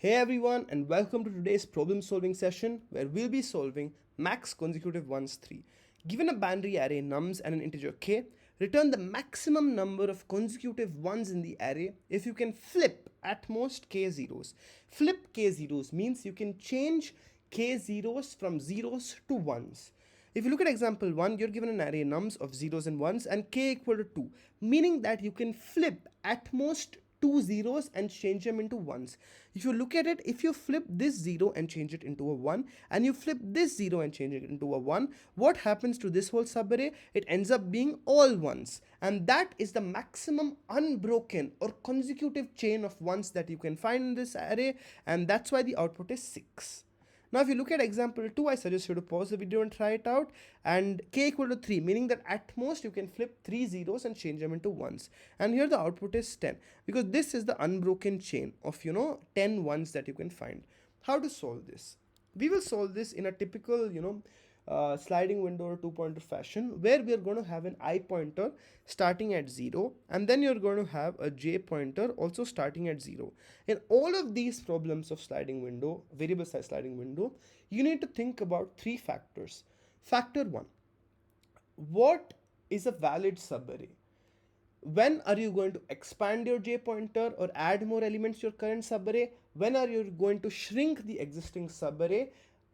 Hey everyone, and welcome to today's problem solving session where we'll be solving max consecutive ones 3. Given a binary array nums and an integer k, return the maximum number of consecutive ones in the array if you can flip at most k zeros. Flip k zeros means you can change k zeros from zeros to ones. If you look at example 1, you're given an array nums of zeros and ones and k equal to 2, meaning that you can flip at most two zeros and change them into ones. If you look at it, if you flip this 0 and change it into a 1 and you flip this 0 and change it into a 1, what happens to this whole subarray? It ends up being all ones, and that is the maximum unbroken or consecutive chain of ones that you can find in this array, and that's why the output is 6. Now, if you look at example 2, I suggest you to pause the video and try it out. And k equal to 3, meaning that at most you can flip 3 zeros and change them into ones. And here the output is 10, because this is the unbroken chain of 10 ones that you can find. How to solve this? We will solve this in a typical sliding window or two-pointer fashion, where we are going to have an I pointer starting at 0, and then you're going to have a j pointer also starting at 0. In all of these problems of sliding window, variable size sliding window, you need to think about three factors. Factor 1, what is a valid subarray? When are you going to expand your j pointer or add more elements to your current subarray? When are you going to shrink the existing subarray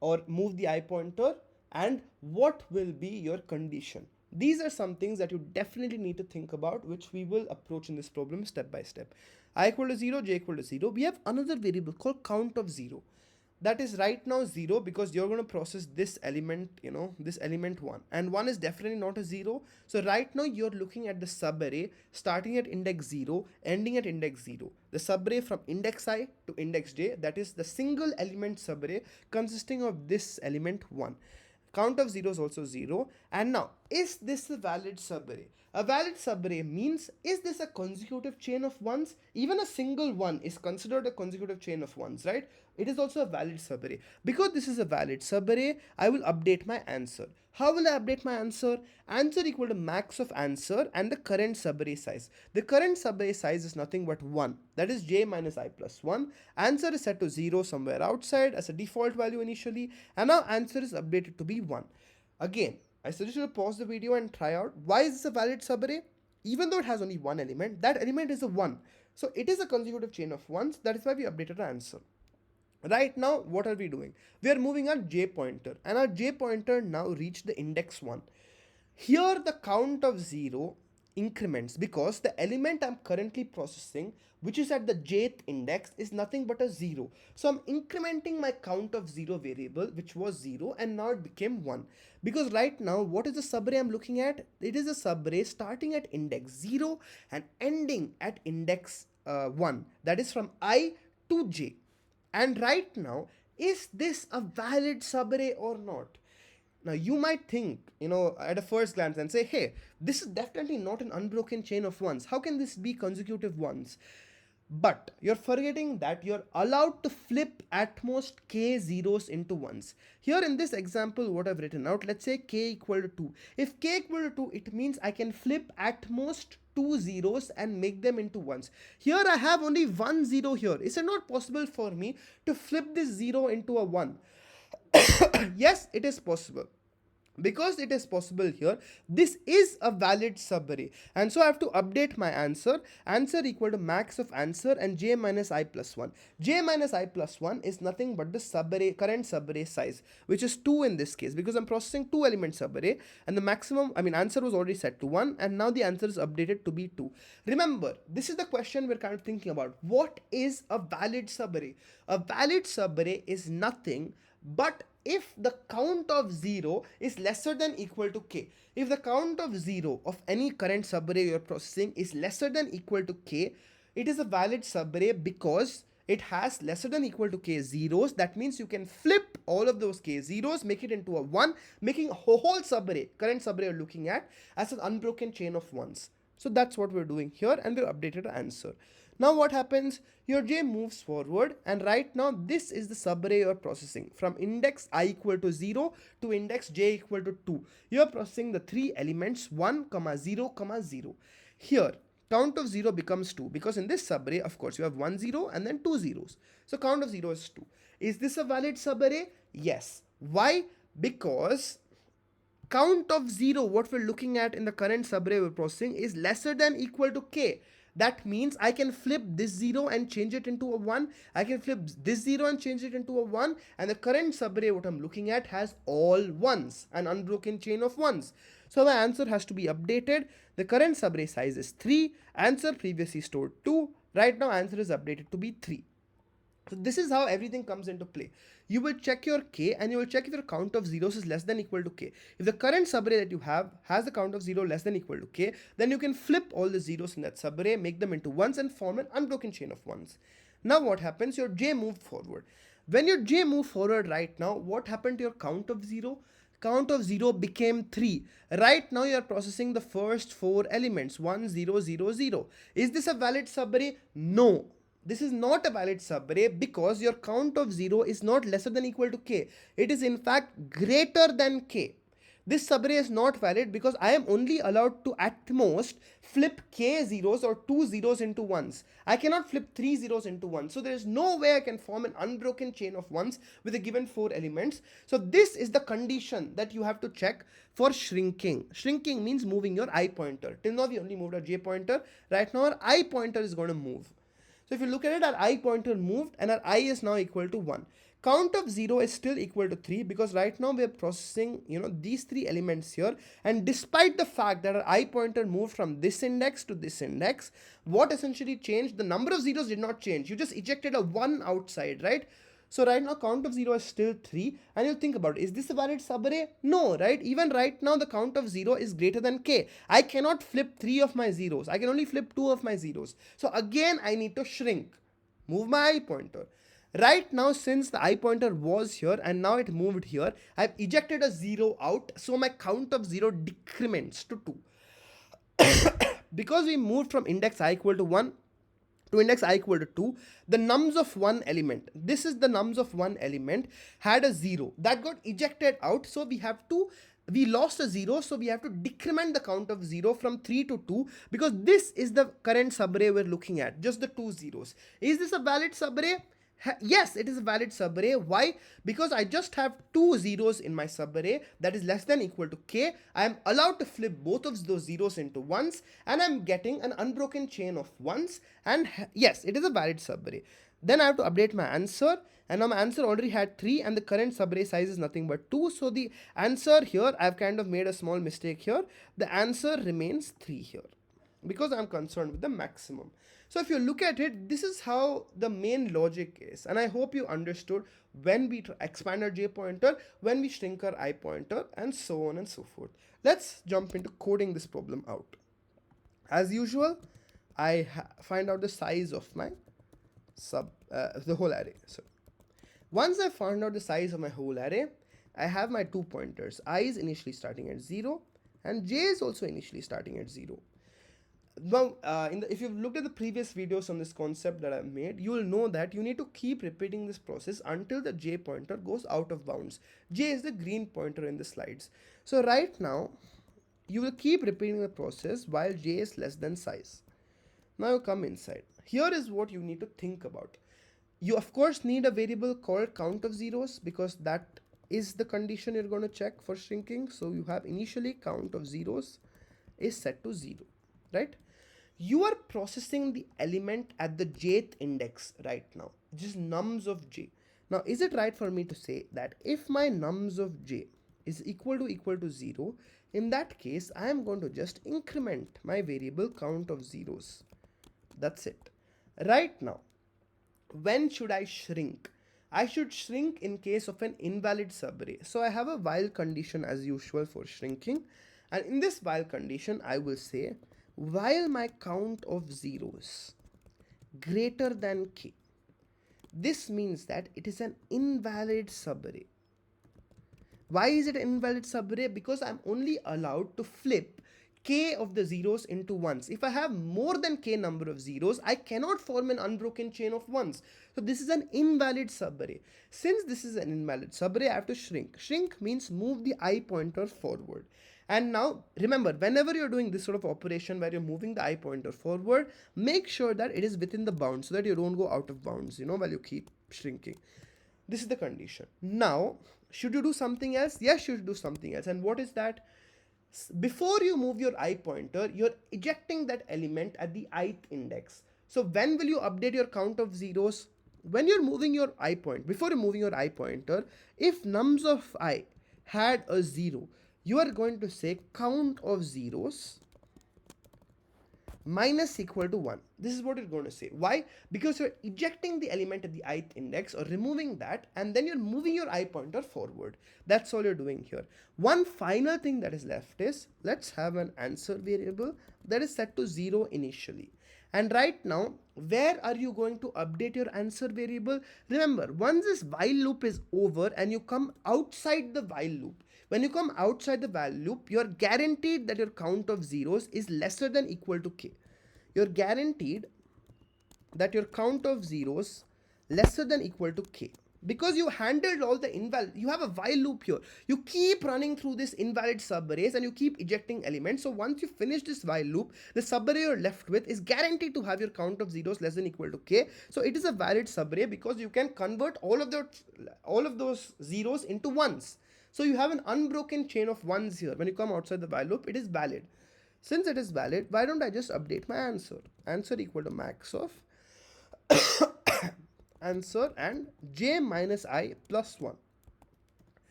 or move the I pointer? And what will be your condition? These are some things that you definitely need to think about, which we will approach in this problem step by step. I equal to 0, j equal to 0. We have another variable called count of 0. That is right now 0 because you're going to process this element, this element 1. And 1 is definitely not a 0. So right now you're looking at the subarray starting at index 0, ending at index 0. The subarray from index I to index j, that is the single element subarray consisting of this element 1. Count of 0 is also 0. And now, is this a valid subarray? A valid subarray means, is this a consecutive chain of ones? Even a single one is considered a consecutive chain of ones, right? It is also a valid subarray. Because this is a valid subarray, I will update my answer. How will I update my answer? Answer equal to max of answer and the current subarray size. The current subarray size is nothing but 1. That is j minus I plus 1. Answer is set to 0 somewhere outside as a default value initially. And now answer is updated to be 1. Again, I suggest you to pause the video and try out. Why is this a valid subarray? Even though it has only one element, that element is a 1. So it is a consecutive chain of ones. That is why we updated our answer. Right now, what are we doing? We are moving our j pointer, and our j pointer now reached the index 1. Here the count of 0 increments because the element I'm currently processing, which is at the jth index, is nothing but a 0. So I'm incrementing my count of 0 variable, which was 0, and now it became 1. Because right now, what is the subarray I'm looking at? It is a subarray starting at index 0 and ending at index 1. That is from I to j. And right now, is this a valid subarray or not? Now, you might think, at a first glance and say, hey, this is definitely not an unbroken chain of ones. How can this be consecutive ones? But you're forgetting that you're allowed to flip at most k zeros into ones. Here in this example, what I've written out, let's say k equal to 2. If k equal to 2, it means I can flip at most 2 zeros and make them into ones. Here I have only 1 0 here. Is it not possible for me to flip this 0 into a 1? Yes, it is possible. Because it is possible here, this is a valid subarray, and so I have to update my answer. Answer equal to max of answer and j minus I plus 1. J minus I plus 1 is nothing but the subarray, current subarray size, which is 2 in this case, because I'm processing 2 element subarray, and the maximum, answer was already set to 1, and now the answer is updated to be 2. Remember, this is the question we're kind of thinking about. What is a valid subarray? A valid subarray is nothing but if the count of 0 is lesser than equal to k. If the count of 0 of any current subarray you're processing is lesser than equal to k, it is a valid subarray because it has lesser than equal to k zeros. That means you can flip all of those k zeros, make it into a 1, making a whole subarray, current subarray you're looking at, as an unbroken chain of ones. So that's what we're doing here, and we've updated our answer. Now what happens? Your j moves forward, and right now this is the subarray you're processing. From index I equal to 0 to index j equal to 2. You're processing the 3 elements 1, 0, 0. Here, count of 0 becomes 2 because in this subarray, of course, you have 1 0 and then 2 zeros. So count of 0 is 2. Is this a valid subarray? Yes. Why? Because count of 0, what we're looking at in the current subarray we're processing, is lesser than equal to k. That means I can flip this 0 and change it into a 1. I can flip this 0 and change it into a 1. And the current subarray what I'm looking at has all 1s, an unbroken chain of 1s. So my answer has to be updated. The current subarray size is 3. Answer previously stored 2. Right now answer is updated to be 3. So this is how everything comes into play. You will check your k and you will check if your count of zeros is less than equal to k. If the current subarray that you have has the count of 0 less than equal to k, then you can flip all the zeros in that subarray, make them into ones and form an unbroken chain of ones. Now what happens? Your j moved forward. When your j moved forward right now, what happened to your count of 0? Count of 0 became 3. Right now you are processing the first 4 elements, 1, 0, 0, 0. Is this a valid subarray? No. This is not a valid subarray because your count of 0 is not lesser than equal to k. It is in fact greater than k. This subarray is not valid because I am only allowed to at most flip k zeros or 2 zeros into 1s. I cannot flip 3 zeros into 1. So there is no way I can form an unbroken chain of 1s with the given 4 elements. So this is the condition that you have to check for shrinking. Shrinking means moving your I pointer. Till now we only moved our j pointer. Right now our I pointer is going to move. So if you look at it, our I pointer moved and our I is now equal to 1. Count of 0 is still equal to 3 because right now we are processing, these 3 elements here. And despite the fact that our I pointer moved from this index to this index, what essentially changed? The number of zeros did not change. You just ejected a 1 outside, right? So right now count of 0 is still 3 and you think about it, is this a valid subarray? No, right? Even right now the count of 0 is greater than k. I cannot flip 3 of my zeros. I can only flip 2 of my zeros. So again I need to shrink, move my I pointer. Right now since the I pointer was here and now it moved here, I've ejected a 0 out, so my count of 0 decrements to 2. Because we moved from index I equal to 1 to index I equal to 2, the nums of one element, this is the nums of one element, had a 0 that got ejected out. So we lost a 0, so we have to decrement the count of 0 from 3 to 2 because this is the current subarray we're looking at, just the 2 zeros. Is this a valid subarray? Yes, it is a valid subarray. Why? Because I just have 2 zeros in my subarray that is less than equal to k. I am allowed to flip both of those zeros into ones and I'm getting an unbroken chain of ones, and yes, it is a valid subarray. Then I have to update my answer, and now my answer already had 3 and the current subarray size is nothing but 2. So the answer here, I've kind of made a small mistake here. The answer remains 3 here because I'm concerned with the maximum. So if you look at it, this is how the main logic is, and I hope you understood when we expand our j pointer, when we shrink our I pointer, and so on and so forth. Let's jump into coding this problem out. As usual, I find out the size of my the whole array. So once I found out the size of my whole array, I have my 2 pointers. I is initially starting at 0 and j is also initially starting at 0. Now, if you've looked at the previous videos on this concept that I've made, you will know that you need to keep repeating this process until the j pointer goes out of bounds. J is the green pointer in the slides. So right now, you will keep repeating the process while j is less than size. Now you come inside. Here is what you need to think about. You of course need a variable called count of zeros because that is the condition you're going to check for shrinking. So you have initially count of zeros is set to 0, right? You are processing the element at the jth index right now, just nums of j. Now, is it right for me to say that if my nums of j is equal to 0, in that case, I am going to just increment my variable count of zeros. That's it. Right now, when should I shrink? I should shrink in case of an invalid subarray. So I have a while condition as usual for shrinking. And in this while condition, I will say, while my count of zeros greater than k, this means that it is an invalid subarray. Why is it an invalid subarray? Because I'm only allowed to flip k of the zeros into ones. If I have more than k number of zeros, I cannot form an unbroken chain of ones. So this is an invalid subarray. Since this is an invalid subarray, I have to shrink. Shrink means move the I pointer forward. And now remember, whenever you're doing this sort of operation where you're moving the I pointer forward, make sure that it is within the bounds so that you don't go out of bounds, while you keep shrinking. This is the condition. Now, should you do something else? Yes, you should do something else. And what is that? Before you move your I pointer, you're ejecting that element at the ith index. So when will you update your count of zeros? When you're moving your I point, before you're moving your I pointer, if nums of I had a 0, you are going to say count of zeros minus equal to 1. This is what you're going to say. Why? Because you're ejecting the element at the ith index or removing that, and then you're moving your I pointer forward. That's all you're doing here. One final thing that is left is, let's have an answer variable that is set to 0 initially. And right now, where are you going to update your answer variable? Remember, once this while loop is over and you come outside the while loop, when you come outside the while loop, you're guaranteed that your count of zeros is lesser than equal to k. You're guaranteed that your count of zeros lesser than equal to k. Because you handled all the invalid, you have a while loop here. You keep running through this invalid subarrays and you keep ejecting elements. So once you finish this while loop, the subarray you're left with is guaranteed to have your count of zeros less than equal to k. So it is a valid subarray because you can convert all of those zeros into ones. So you have an unbroken chain of ones here. When you come outside the while loop, it is valid. Since it is valid, why don't I just update my answer? Answer equal to max of answer and j minus I plus 1.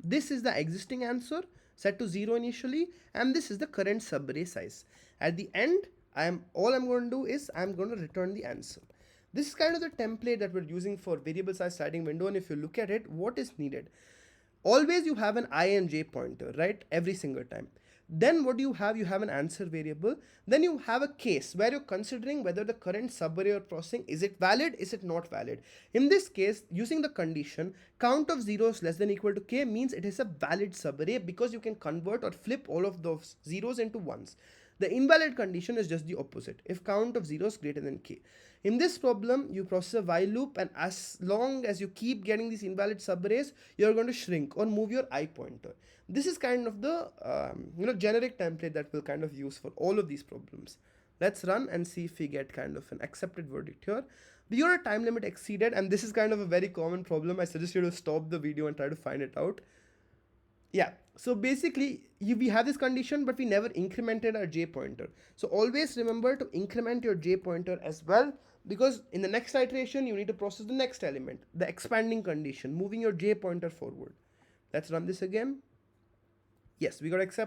This is the existing answer set to 0 initially, and this is the current subarray size. At the end, all I'm going to do is I'm going to return the answer. This is kind of the template that we're using for variable size sliding window, and if you look at it, what is needed? Always you have an I and j pointer, right? Every single time. Then what do you have? You have an answer variable. Then you have a case where you're considering whether the current subarray you're processing, is it valid? Is it not valid? In this case, using the condition count of zeros less than equal to k means it is a valid subarray because you can convert or flip all of those zeros into ones. The invalid condition is just the opposite, if count of zeros greater than k. In this problem, you process a while loop, and as long as you keep getting these invalid subarrays, you're going to shrink or move your I pointer. This is kind of the generic template that we'll kind of use for all of these problems. Let's run and see if we get kind of an accepted verdict here. Your time limit exceeded, and this is kind of a very common problem. I suggest you to stop the video and try to find it out. Yeah, so basically we have this condition, but we never incremented our j pointer. So always remember to increment your j pointer as well, because in the next iteration you need to process the next element, the expanding condition, moving your j pointer forward. Let's run this again. Yes, we got accept.